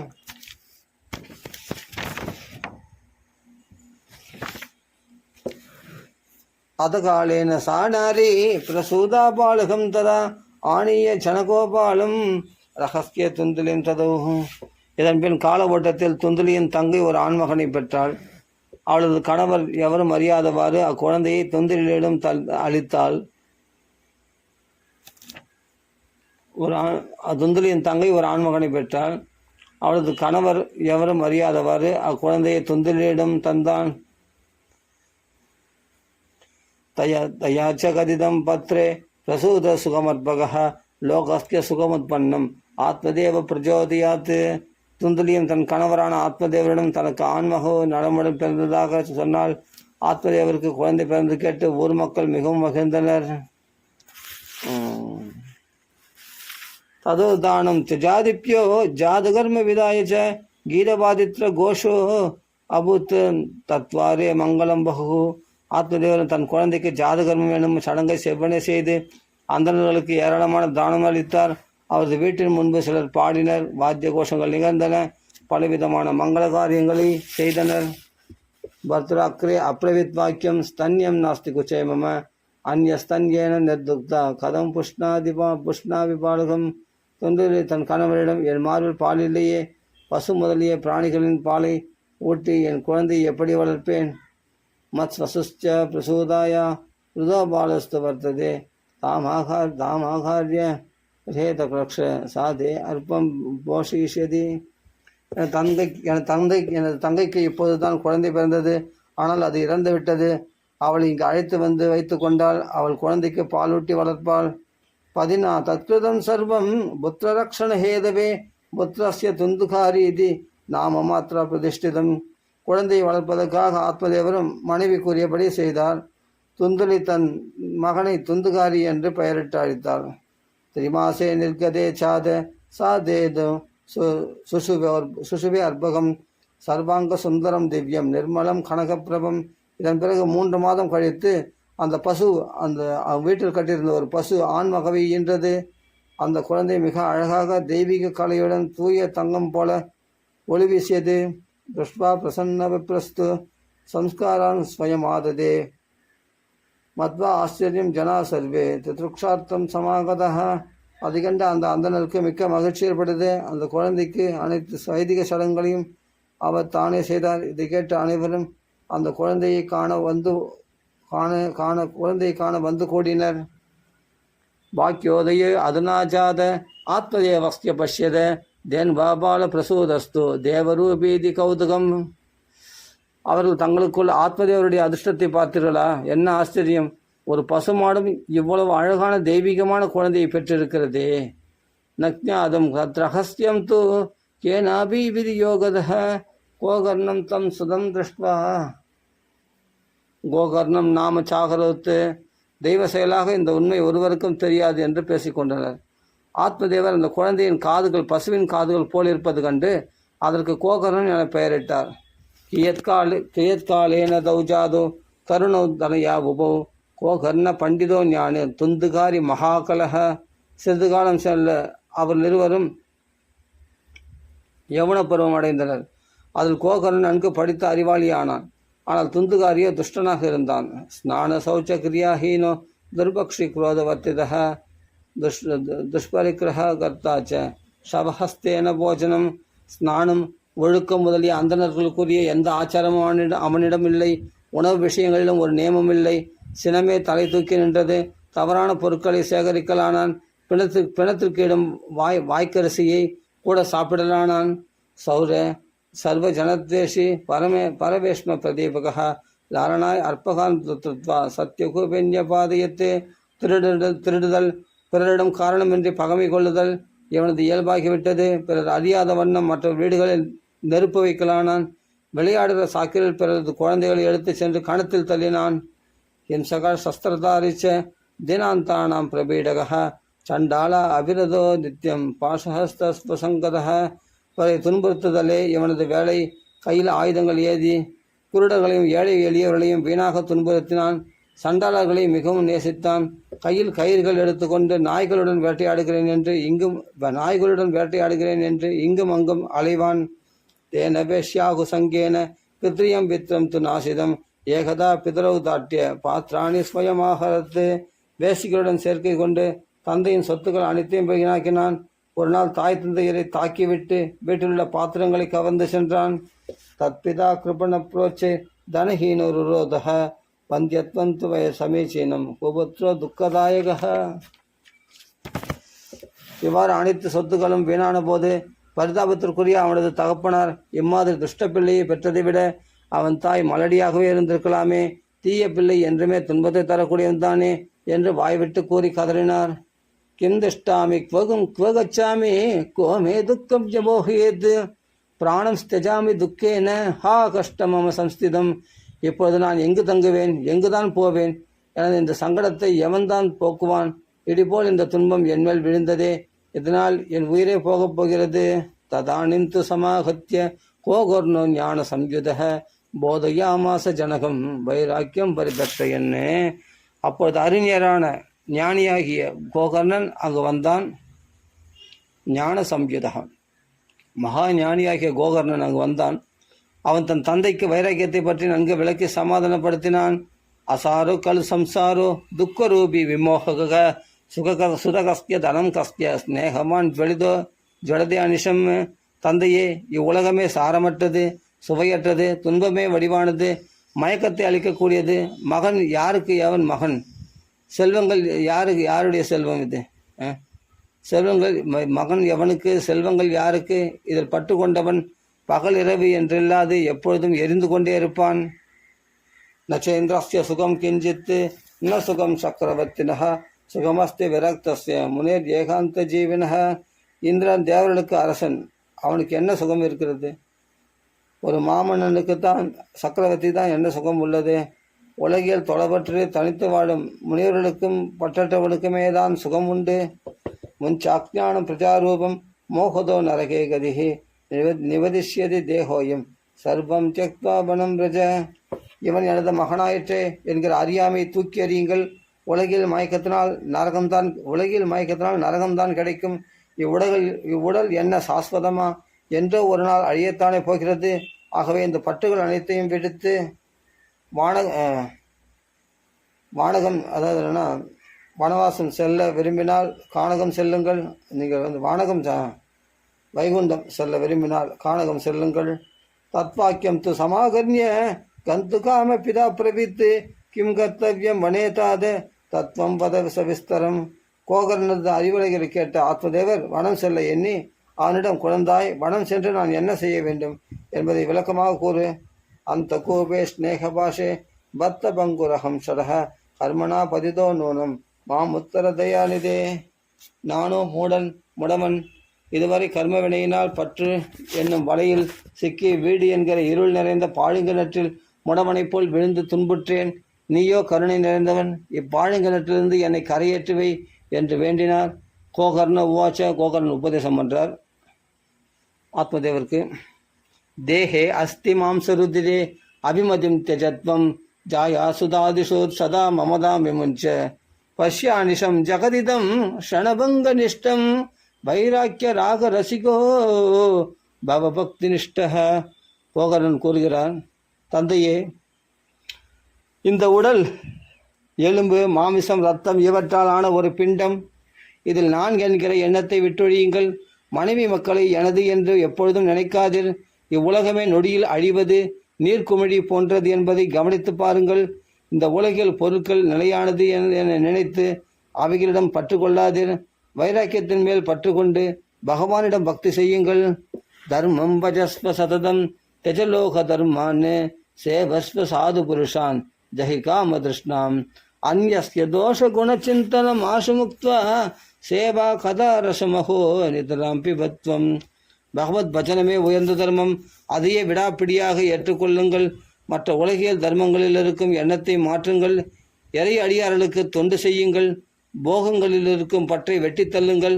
அதகாலேன சாணாரி பிரசூதா பாலகம் ததா ஆணிய ஜனகோபாலும் ரகஸ்ய துந்துலின் ததவும். இதன் பின் கால ஓட்டத்தில் துந்துலியின் தங்கை ஒரு ஆண்மகனை பெற்றாள். அவளது கணவர் எவரும் அறியாதவாறு அக்குழந்தையை துந்துலியிடம் அளித்தாள். துந்துலியின் தங்கை ஒரு ஆண்மகனை பெற்றாள். அவளது கணவர் எவரும் அறியாதவாறு அக்குழந்தையை துந்துலியிடம் தந்தான். தயாச்ச கதிதம் பத்ரே பிரசூத சுகமற்பக லோகஸ்ய சுகமுத்பன்னம் ஆத்மதேவ பிரஜோதியாத். துந்துலியும் தன் கணவரான ஆத்மதேவரிடம் தனக்கு ஆண்மக நலமுடன் பிறந்ததாக சொன்னால் ஆத்மதேவருக்கு குழந்தை பிறந்து கேட்டு ஊர் மக்கள் மிகவும் மகிழ்ந்தனர். ததோ தானம் திஜாதிப்யோ ஜாதகர்ம விதாயச்ச கீதபாதித்ர கோஷோ அபுத் தத்வாரே மங்களம் பகு. ஆத்மதேவன் தன் குழந்தைக்கு ஜாதகர்மம் எனும் சடங்கை செவ்வனே செய்து அந்தணர்களுக்கு ஏராளமான தானம் அளித்தார். அவரது வீட்டின் முன்பு சிலர் பாடினர். வாத்திய கோஷங்கள் நிகழ்ந்தன. பலவிதமான மங்கள காரியங்களை செய்தனர். பர்த்ராக்ரே அப்ரவித் வாக்கியம் ஸ்தன்யம் நாஸ்தி குச்சேமம அந்யஸ்தன்யேன நிர்துக்தா கதம் புஷ்ணாவி பாலகம். தொண்டரி தன் கணவரிடம், என் மார்பில் பால் இல்லையே, பசு முதலிய பிராணிகளின் பாலை ஊட்டி என் குழந்தையை எப்படி வளர்ப்பேன்? மத் வசுச்ச பிரசூதாயா ருதோபாலஸ்து வர்த்ததே தாமாகாரிய ரேதக்ஷ சாதே அற்பம் போஷயிஷ்யதி. எனது தங்கைக்கு இப்போது தான் குழந்தை பிறந்தது, ஆனால் அது இறந்து விட்டது. அவளை இங்கு அழைத்து வந்து வைத்து கொண்டால் அவள் குழந்தைக்கு பாலூட்டி வளர்ப்பாள். பதினா தத்கிருதம் சர்வம் புத்திரரக்ஷண ஹேதவே புத்திரஸ்ய துந்துகாரி இது நாம மாத்திரா பிரதிஷ்டிதம். குழந்தையை வளர்ப்பதற்காக ஆத்மதேவரும் மனைவி கூறியபடி செய்தார். துந்துலி தன் மகனை துந்துகாரி என்று பெயரிட்டு அழைத்தாள். திரிமாசே நிர்கதே சாத சாதேது சுசுவே அற்பகம் சர்வாங்க சுந்தரம் திவ்யம் நிர்மலம் கனகப்பிரபம். இதன் பிறகு 3 மாதம் கழித்து அந்த பசு, அந்த வீட்டில் கட்டியிருந்த ஒரு பசு ஆண்மகவை ஈன்றது. அந்த குழந்தை மிக அழகாக தெய்வீக கலையுடன் தூய தங்கம் போல ஒளி வீசியது. திருஷ்வா பிரசன்ன விப்ரஸ்து சம்ஸ்காரான் ஸ்வயம் ஆததே மத்வா ஆச்சரியம் ஜனா சர்வே தித்ருக்ஷார்த்தம் சமாகதா. அதை கண்ட அந்த அந்தனருக்கு மிக்க மகிழ்ச்சி ஏற்பட்டது. அந்த குழந்தைக்கு அனைத்து வைதிக சடங்குகளையும் அவர் தானே செய்தார். இதை கேட்ட அனைவரும் அந்த குழந்தையை காண வந்து கூடினர். பாக்கியோதய அதுனாஜாத ஆத்மதேவஸ்ய பஷ்யத தேன் பாபால பிரசூதஸ்து தேவரூபீதி கௌதுகம். அவர்கள் தங்களுக்குள் ஆத்மதேவருடைய அதிர்ஷ்டத்தை பார்த்தீர்களா? என்ன ஆச்சரியம்! ஒரு பசுமாடும் இவ்வளவு அழகான தெய்வீகமான குழந்தையை பெற்றிருக்கிறதே. நக்ஞாதம் ரகசியம் து கேனாபி விதி யோகத கோகர்ணம் தம் சுதம் திருஷ்வா. கோகர்ணம் நாம சாகரத்து. தெய்வ செயலாக இந்த உண்மை ஒருவருக்கும் தெரியாது என்று பேசிக்கொண்டனர். ஆத்மதேவர் அந்த குழந்தையின் காதுகள் பசுவின் காதுகள் போல் இருப்பது கண்டு அதற்கு கோகர்ணன் என பெயரிட்டார். கியத்காலேன தௌஜாதோ தருணோ தனயா உபோ கோகர்ண பண்டிதோ ஞான துந்துகாரி மகாகலக. சிறிது காலம் செல்ல அவர் இருவரும் யவன பருவம் அடைந்தனர். அதில் கோகர்ணன் நன்கு படித்த அறிவாளியானான். ஆனால் துந்துகாரியோ துஷ்டனாக இருந்தான். ஸ்நான சௌச்ச கிரியாஹீனோ துர்பக்ஷி குரோதவர்த்திதः துஷ்பரிக்கிரக கர்த்தாச்ச சபஹஸ்தேன போஜனம். ஸ்நானம், ஒழுக்கம் முதலிய அந்தணர்களுக்குரிய எந்த ஆச்சாரமும் அவனிடம் இல்லை. உணவு விஷயங்களிலும் ஒரு நியமம் இல்லை. சினமே தலை தூக்கி நின்றது. தவறான பொருட்களை சேகரிக்கலானான். பிணத்திற்கு இடும் வாய்க்கரிசியை கூட சாப்பிடலானான். சௌர சர்வ ஜனத்வேஷி பரவேஷ்ம பிரதீபக லாரணாய் அற்பகான் சத்தியகுபெண்ய பாதையத்து. திருடுதல், பிறரிடம் காரணமின்றி பகமை கொள்ளுதல் இவனது இயல்பாகிவிட்டது. பிறர் அறியாத வண்ணம் மற்ற வீடுகளில் நெருப்பு வைக்கலானான். விளையாடுகிற சாக்கிரில் பிறரது குழந்தைகளை எடுத்து சென்று கணத்தில் தள்ளினான். ஹிம்சக சஸ்திரதாரிச்ச தினாந்தானாம் பிரபீடக சண்டால அபிரதோ நித்தியம் பாசஹஸ்தஸ்வசங்கத. பிறரை துன்புறுத்துதலே இவனது வேலை. கையில் ஆயுதங்கள் ஏதி குருடர்களையும் ஏழை எளியவர்களையும் வீணாக துன்புறுத்தினான். சண்டாளர்களை மிகவும் நேசித்தான். கையில் கயிறுகள் எடுத்துக்கொண்டு நாய்களுடன் வேட்டையாடுகிறேன் என்று இங்கும் அங்கும் அலைவான். தேன வேஷ்யாகு சங்கேன பித்ரியம் வித்ரம் து நாசிதம் ஏகதா பிதரவு தாட்டிய பாத்ராணி ஸ்வயமாகரத்து. வேசிகளுடன் சேர்க்கை கொண்டு தந்தையின் சொத்துக்கள் அனைத்தையும் வீணாக்கினான். ஒரு நாள் தாய் தந்தையரை தாக்கிவிட்டு வீட்டிலுள்ள பாத்திரங்களை கவர்ந்து சென்றான். தத்பிதா கிருபண புரோச்சே தனஹீனோருரோதக வந்தியத்வந்து வய சமீச்சீனம் குபுத்ரோ துக்கதாயக. இவ்வாறு அனைத்து சொத்துக்களும் வீணான போது பரிதாபத்திற்குரிய அவனது தகப்பனார் இம்மாதிரி துஷ்ட பிள்ளையை பெற்றதை விட அவன் தாய் மலடியாகவே இருந்திருக்கலாமே. தீய பிள்ளை என்றுமே துன்பத்தை தரக்கூடியவன் தானே என்று வாய்விட்டு கூறி கதறினார். கிந்திஷ்டாமி குவகச்சாமி கோமே துக்கம் ஜபோஹேத் பிராணம் ஸ்தஜாமி துக்கேன ஹா கஷ்டம் மம சம்ஸ்திதம். இப்பொழுது நான் எங்கு தங்குவேன், எங்குதான் போவேன்? எனது இந்த சங்கடத்தை எவன்தான் போக்குவான்? இடிபோல் இந்த துன்பம் என்மேல் விழுந்ததே, இதனால் என் உயிரே போகப் போகிறது. ததானிந்து சமாகத்திய கோகர்ணோ ஞான சம்யுத போதையாமாச ஜனகம் வைராக்கியம் பரிதத்தையன்னு. அப்பொழுது அறிஞரான ஞானியாகிய கோகர்ணன் அங்கு வந்தான். ஞான சம்யுதகம், மகா ஞானியாகிய கோகர்ணன் அங்கு வந்தான். அவன் தன் தந்தைக்கு வைராக்கியத்தை பற்றி நன்கு விளக்கி சமாதானப்படுத்தினான். அசாரோ கல் சம்சாரோ துக்கரூபி விமோக சுதகஸ்ய தனம் கஸ்ய ஸ்நேகமான் ஜுவலிதோ ஜுவலதே அனிஷம். தந்தையே, இவ்வுலகமே சாரமற்றது, சுவையற்றது, துன்பமே வடிவானது, மயக்கத்தை அளிக்கக்கூடியது. மகன் யாருக்கு எவன் மகன்? செல்வங்கள் யாருடைய செல்வம் இது? செல்வங்கள் மகன் எவனுக்கு, செல்வங்கள் யாருக்கு? இதில் பட்டு கொண்டவன் பகல் இரவு என்றில்லாது எப்பொழுதும் எரிந்து கொண்டே இருப்பான். நச்சேந்திரஸ்ய சுகம் கிஞ்சித்து ந சுகம் சக்கரவர்த்தினஹ சுகமஸ்தி விரக்தஸ்ய முனேர் ஏகாந்த ஜீவினஹ. இந்திரன் தேவர்களுக்கு அரசன், அவனுக்கு என்ன சுகம் இருக்கிறது? ஒரு மாமன்னனுக்கு தான், சக்கரவர்த்தி தான் என்ன சுகம் உள்ளது? உலகில் தொலைபற்று தனித்து வாழும் முனிவர்களுக்கும் பற்றற்றவனுக்குமே தான் சுகம் உண்டு. முஞ்சாக்ஞானம் பிரஜாரூபம் மோகதோ நரகே கதிஹி நிவதிஷ்யதி தேகோயம் சர்வம் தியக்த்வா வனம் பிரஜ. இவன் எனது மகனாயிற்றே என்கிற அறியாமை தூக்கி எறியுங்கள். உலகில் மயக்கத்தினால் நரகம்தான் கிடைக்கும். இவ்வுடல் என்ன சாஸ்வதமா? என்றோ ஒரு நாள் அழியத்தானே போகிறது. ஆகவே இந்த பட்டுகள் அனைத்தையும் விடுத்து வானகம், அதாவது என்னன்னா வனவாசம் செல்ல விரும்பினால் கானகம் செல்லுங்கள். நீங்கள் வானகம் வைகுண்டம் செல்ல விரும்பினால் கானகம் செல்லுங்கள். தத்வாக்கியம் து சமாகர்ணிய கந்து காம பிதா பிரவித்து கிம் கர்த்தவியம் வனேதாத தத்துவம் பத சவிஸ்தரம். கோகர்ணது அறிவுரைகளை கேட்ட ஆத்மதேவர் வனம் செல்ல எண்ணி அவனிடம், குழந்தாய், வனம் சென்று நான் என்ன செய்ய வேண்டும் என்பதை விளக்கமாக கூறு. அந்த கோபே ஸ்நேக பாஷே பத்த பங்குரகம் சடக கர்மனா பதிதோ நூனம் மாம் உத்தர தயாநிதே. நானோ முடவன், இதுவரை கர்ம வினையினால் பற்று என்னும் வலையில் சிக்கி வீடு என்கிற இருள் நிறைந்த பாழுங்கிணற்றில் முடவனைப் போல் விழுந்து துன்புற்றேன். நீயோ கருணை நிறைந்தவன், இப்பாழுங்கிணற்றிலிருந்து என்னை கரையேற்றுவை என்று வேண்டினார். கோகர்ண உவாச்ச, கோகர்ணன் உபதேசம் பண்றார் ஆத்மதேவருக்கு. தேஹே அஸ்தி மாம்சருதிரே அபிமதிம் தியஜத்வம் ஜாயா சுதாதிஷு சதா மமதாம் விமுஞ்ச பஷ்யானிஷம் ஜகதிதம் ஷணபங்க நிஷ்டம் வைராக்கிய ராக ரசிகோ பவபக்தினிஷ்டः. போகரன் கூறுகிறார், தந்தையே, இந்த உடல் எலும்பு, மாமிசம், இரத்தம் இவற்றால் ஆன ஒரு பிண்டம். இதில் நான் என்கிற எண்ணத்தை விட்டொழியுங்கள். மனைவி மக்களை எனது என்று எப்பொழுதும் நினைக்காதீர். இவ்வுலகமே நொடியில் அழிவது, நீர்க்குமிழி போன்றது என்பதை கவனித்து பாருங்கள். இந்த உலகில் பொருட்கள் நிலையானது என நினைத்து அவைகளிடம் பற்று கொள்ளாதீர். வைராக்கியத்தின் மேல் பற்று கொண்டு பகவானிடம் பக்தி செய்யுங்கள். தர்மம் பஜஸ்வ சததம் தெஜலோக தர்மான் சேவஸ்வ சாது புருஷான் ஜஹி காம திருஷ்ணாம் அந்யஸ்ய தோஷ குணச்சிந்தனம் ஆசுமுக்த்வா சேவா கதா ரசமஹோ நிதராம் பிபத்வம். பகவத் பஜனமே உயர்ந்த தர்மம். அதையே விடாப்பிடியாக ஏற்றுக்கொள்ளுங்கள். மற்ற உலகியல் தர்மங்களில் இருக்கும் எண்ணத்தை மாற்றுங்கள். இறை அடியார்களுக்கு தொண்டு செய்யுங்கள். போகங்களில் இருக்கும் பற்றை வெட்டி தள்ளுங்கள்.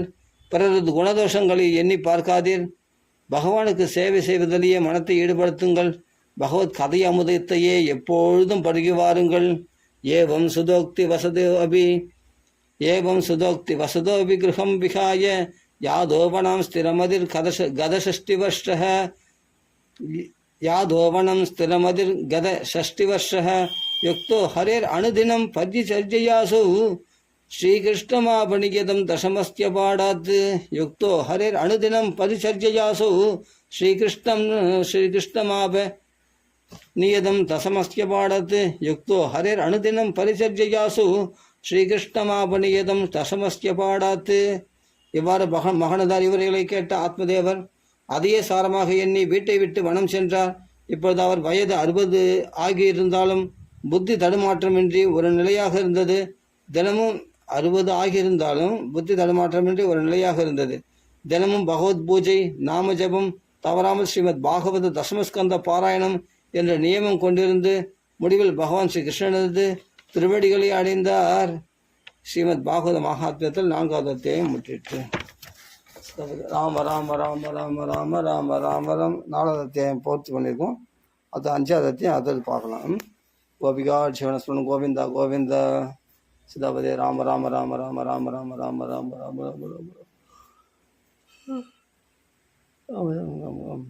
பிறரது குணதோஷங்களை எண்ணி பார்க்காதீர். பகவானுக்கு சேவை செய்வதிலேயே மனத்தை ஈடுபடுத்துங்கள். பகவத் கதை அமுதத்தையே எப்பொழுதும் பருகி வாருங்கள். ஏவம் சுதோக்தி வசதோபி கிரகம் விகாய யாதோவனம் ஸ்திரமதிர் கதஷஷ்டிவர்ஷः கதஷஷ்டிவர்ஷः யுக்தோ ஹரேர் அனுதினம் பரிச்சர்யயாசு ஸ்ரீகிருஷ்ணமாபணியதம் தசமஸ்ய பாடாத். யுக்தோ ஹரேர் அனுதினம் பரிச்சர்யயாசு ஸ்ரீகிருஷ்ணமாப நியதம் தசமஸ்ய பாடாத். யுக்தோ ஹரேர் அனுதினம் பரிச்சர்யயாசு ஸ்ரீகிருஷ்ணமாபணியதம் தசமஸ்ய பாடாத். இவ்வாறு மகனதார் இவர்களை கேட்ட ஆத்மதேவர் அதையே சாரமாக எண்ணி வீட்டை விட்டு வனம் சென்றார். இப்பொழுது அவர் வயது 60 ஆகியிருந்தாலும் புத்தி தடுமாற்றமின்றி ஒரு நிலையாக இருந்தது. தினமும் 60 ஆகியிருந்தாலும் புத்தி தடுமாற்றமின்றி ஒரு நிலையாக இருந்தது. தினமும் பகவத் பூஜை, நாம ஜபம், தவறாமல் ஸ்ரீமத் பாகவத தசமஸ்கந்த பாராயணம் என்ற நியமம் கொண்டிருந்து முடிவில் பகவான் ஸ்ரீ கிருஷ்ணனது திருவடிகளை அடைந்தார். ஸ்ரீமத் பாகவத மகாத்மியத்தில் 4வது அத்தியாயம் முற்றிற்று. ராம ராம ராம ராம ராம ராம ராம ராம் 4வது அத்தியாயம் பூர்த்தி பண்ணியிருக்கோம். அது 5வது அத்தியாயம் அதை பார்க்கலாம். கோபிகா சிவனஸ்வரன் கோவிந்தா கோவிந்தா சிதாபதே ராம ராம ராம ராம ராம ராம ராம ராம ராம ராம ராம ராம ராம ராம ராம